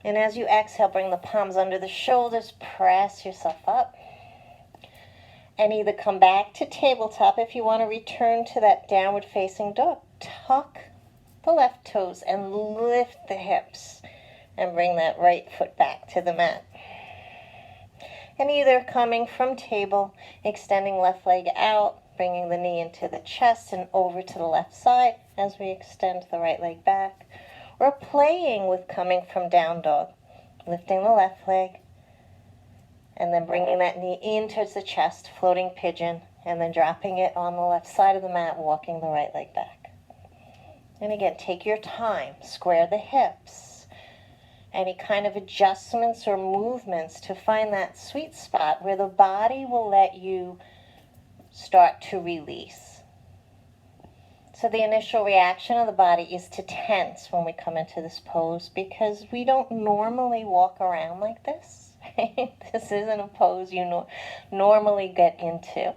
And as you exhale, bring the palms under the shoulders, press yourself up. And either come back to tabletop if you want to return to that downward facing dog. Tuck the left toes and lift the hips and bring that right foot back to the mat. And either coming from table, extending left leg out, bringing the knee into the chest and over to the left side as we extend the right leg back, or playing with coming from down dog, lifting the left leg and then bringing that knee in towards the chest, floating pigeon, and then dropping it on the left side of the mat, walking the right leg back. And again, take your time, square the hips, any kind of adjustments or movements to find that sweet spot where the body will let you start to release. So the initial reaction of the body is to tense when we come into this pose because we don't normally walk around like this. This isn't a pose you normally get into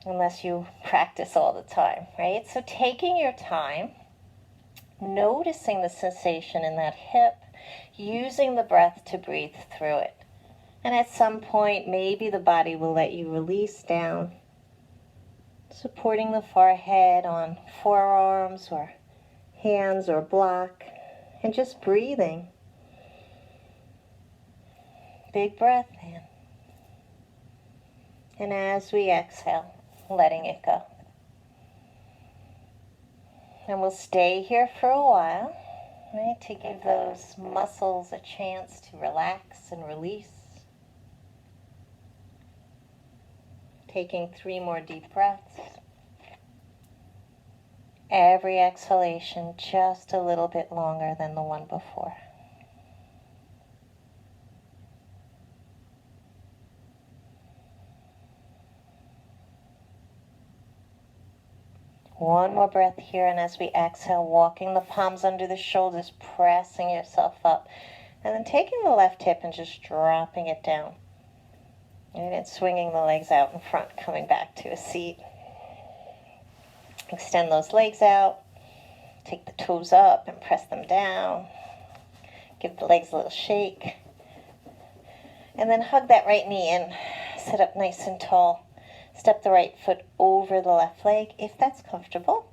unless you practice all the time, right? So taking your time, noticing the sensation in that hip, using the breath to breathe through it. And at some point, maybe the body will let you release down, supporting the forehead on forearms or hands or block, and just breathing. Big breath in. And as we exhale, letting it go. And we'll stay here for a while, right, to give those muscles a chance to relax and release. Taking 3 more deep breaths. Every exhalation just a little bit longer than the one before. One more breath here, and as we exhale, walking the palms under the shoulders, pressing yourself up. And then taking the left hip and just dropping it down. And then swinging the legs out in front, coming back to a seat. Extend those legs out. Take the toes up and press them down. Give the legs a little shake. And then hug that right knee in. Sit up nice and tall. Step the right foot over the left leg if that's comfortable,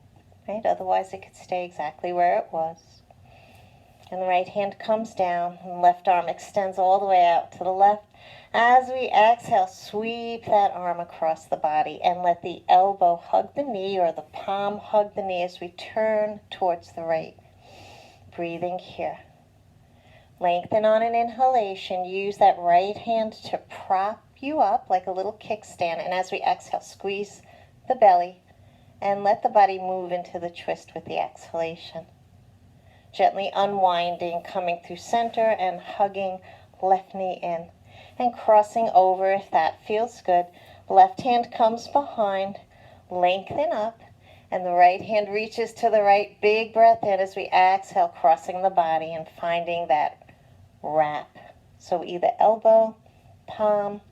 right? Otherwise it could stay exactly where it was. And the right hand comes down and the left arm extends all the way out to the left. As we exhale, sweep that arm across the body and let the elbow hug the knee or the palm hug the knee as we turn towards the right. Breathing here. Lengthen on an inhalation. Use that right hand to prop you up like a little kickstand, and as we exhale, squeeze the belly and let the body move into the twist with the exhalation. Gently unwinding, coming through center and hugging left knee in and crossing over if that feels good. Left hand comes behind, lengthen up, and the right hand reaches to the right. Big breath in as we exhale, crossing the body and finding that wrap. So either elbow, palm.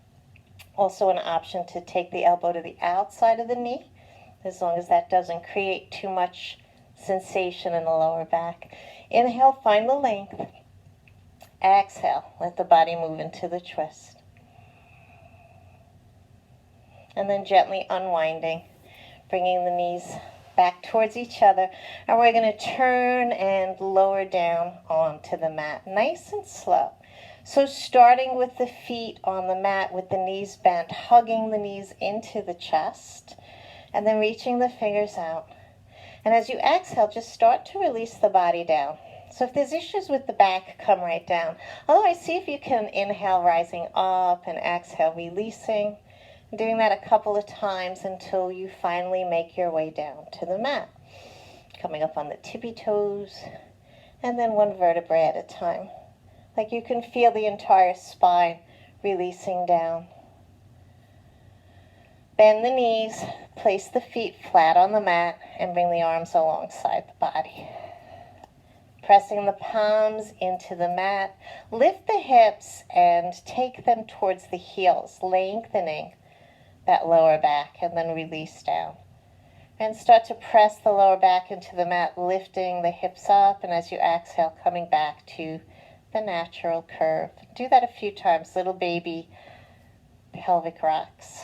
Also an option to take the elbow to the outside of the knee, as long as that doesn't create too much sensation in the lower back. Inhale, find the length. Exhale, let the body move into the twist. And then gently unwinding, bringing the knees back towards each other. And we're going to turn and lower down onto the mat, nice and slow. So starting with the feet on the mat with the knees bent, hugging the knees into the chest, and then reaching the fingers out. And as you exhale, just start to release the body down. So if there's issues with the back, come right down. Otherwise, see if you can inhale, rising up, and exhale, releasing. Doing that a couple of times until you finally make your way down to the mat. Coming up on the tippy toes, and then one vertebrae at a time. Like you can feel the entire spine releasing down. Bend the knees, place the feet flat on the mat, and bring the arms alongside the body. Pressing the palms into the mat, lift the hips and take them towards the heels, lengthening that lower back, and then release down. And start to press the lower back into the mat, lifting the hips up, and as you exhale, coming back to the natural curve. Do that a few times, little baby pelvic rocks.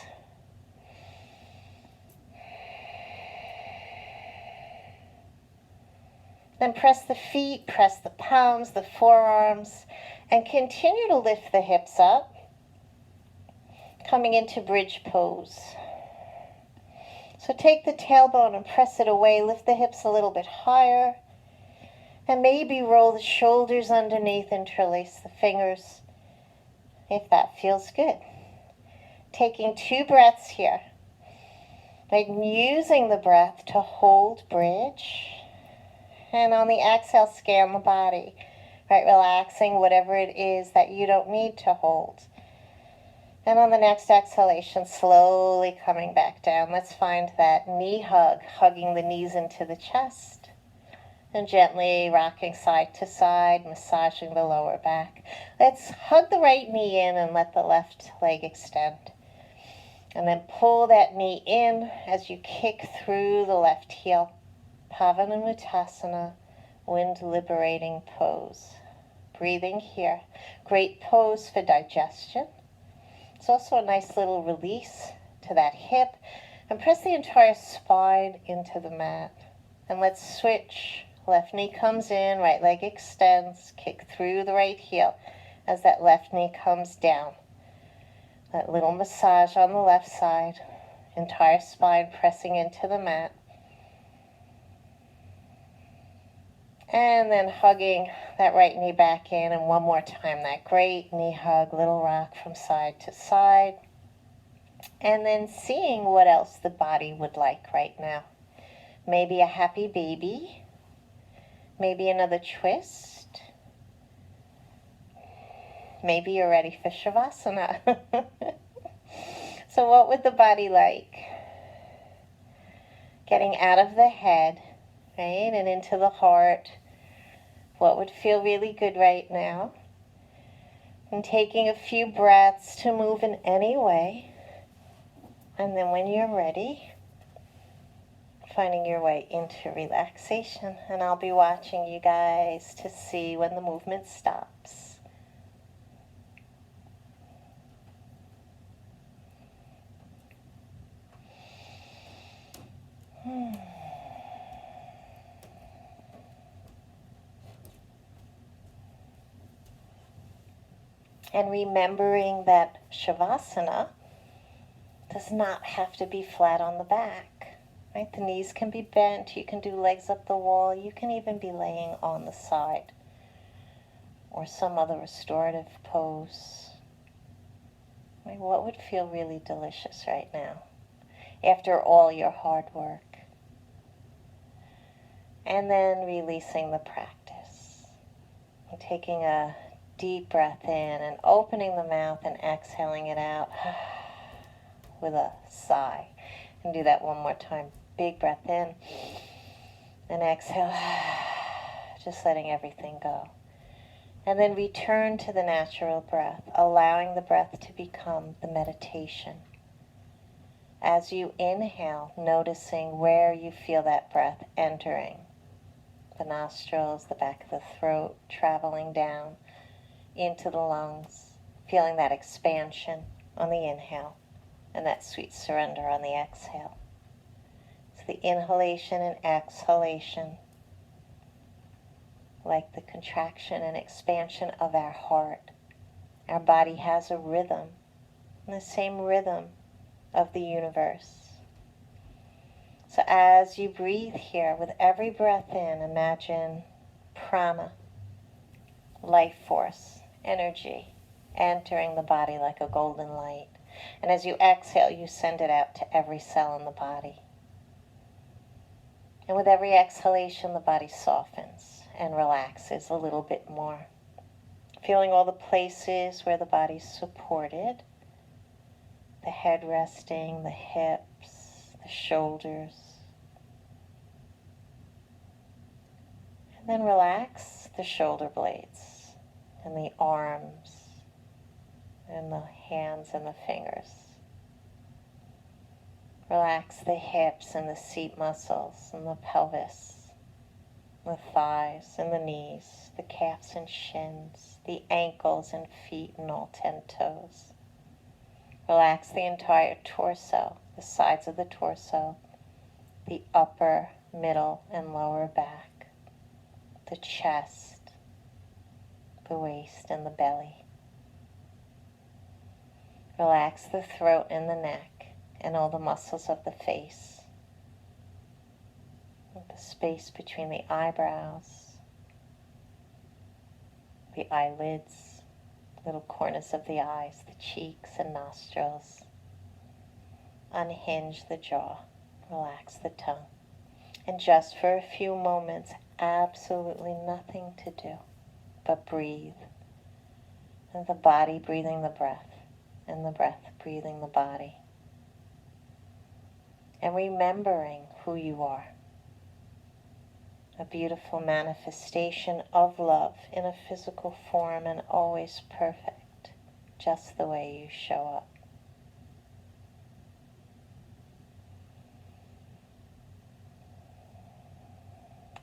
Then press the feet, press the palms, the forearms, and continue to lift the hips up, coming into bridge pose. So take the tailbone and press it away, lift the hips a little bit higher, and maybe roll the shoulders underneath, interlace the fingers, if that feels good. Taking 2 breaths here. Like using the breath to hold bridge. And on the exhale, scan the body. Right, relaxing whatever it is that you don't need to hold. And on the next exhalation, slowly coming back down. Let's find that knee hug, hugging the knees into the chest. And gently rocking side to side, massaging the lower back. Let's hug the right knee in and let the left leg extend. And then pull that knee in as you kick through the left heel. Pavanamuttasana, wind liberating pose. Breathing here. Great pose for digestion. It's also a nice little release to that hip. And press the entire spine into the mat. And let's switch. Left knee comes in, right leg extends. Kick through the right heel as that left knee comes down. That little massage on the left side. Entire spine pressing into the mat. And then hugging that right knee back in, and one more time, that great knee hug, little rock from side to side. And then seeing what else the body would like right now. Maybe a happy baby, maybe another twist. Maybe you're ready for Shavasana. So what would the body like? Getting out of the head, right, and into the heart. What would feel really good right now? And taking a few breaths to move in any way. And then when you're ready, finding your way into relaxation. And I'll be watching you guys to see when the movement stops. And remembering that Shavasana does not have to be flat on the back. Right? The knees can be bent. You can do legs up the wall. You can even be laying on the side or some other restorative pose. Right? What would feel really delicious right now after all your hard work? And then releasing the practice. And taking a deep breath in and opening the mouth and exhaling it out with a sigh. And do that one more time. Big breath in and exhale, just letting everything go. And then return to the natural breath, allowing the breath to become the meditation. As you inhale, noticing where you feel that breath entering. The nostrils, the back of the throat, traveling down into the lungs, feeling that expansion on the inhale and that sweet surrender on the exhale. So the inhalation and exhalation, like the contraction and expansion of our heart. Our body has a rhythm, the same rhythm of the universe. So as you breathe here, with every breath in, imagine prana, life force, energy, entering the body like a golden light. And as you exhale, you send it out to every cell in the body. And with every exhalation, the body softens and relaxes a little bit more. Feeling all the places where the body's supported. The head resting, the hips, the shoulders. And then relax the shoulder blades and the arms and the hands and the fingers. Relax the hips and the seat muscles and the pelvis, the thighs and the knees, the calves and shins, the ankles and feet and all 10 toes. Relax the entire torso, the sides of the torso, the upper, middle, and lower back, the chest, the waist, and the belly. Relax the throat and the neck and all the muscles of the face, the space between the eyebrows, the eyelids, little corners of the eyes, the cheeks and nostrils. Unhinge the jaw, relax the tongue. And just for a few moments, absolutely nothing to do but breathe. And the body breathing the breath. and the breath, breathing the body. And remembering who you are. A beautiful manifestation of love in a physical form and always perfect, just the way you show up.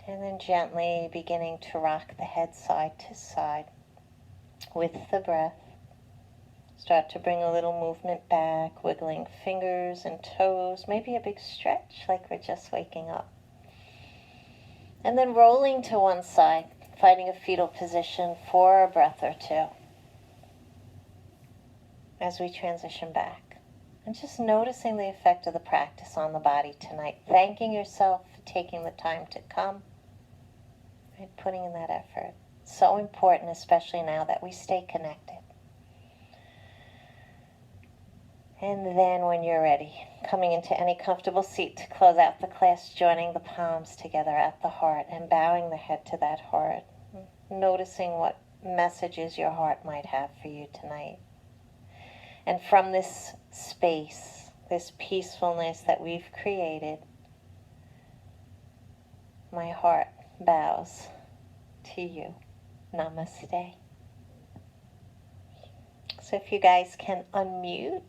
And then gently beginning to rock the head side to side with the breath. Start to bring a little movement back, wiggling fingers and toes, maybe a big stretch like we're just waking up. And then rolling to one side, finding a fetal position for a breath or two as we transition back. And just noticing the effect of the practice on the body tonight. Thanking yourself for taking the time to come and putting in that effort. So important, especially now that we stay connected. And then when you're ready, coming into any comfortable seat to close out the class, joining the palms together at the heart and bowing the head to that heart. Noticing what messages your heart might have for you tonight. And from this space, this peacefulness that we've created, my heart bows to you. Namaste. So if you guys can unmute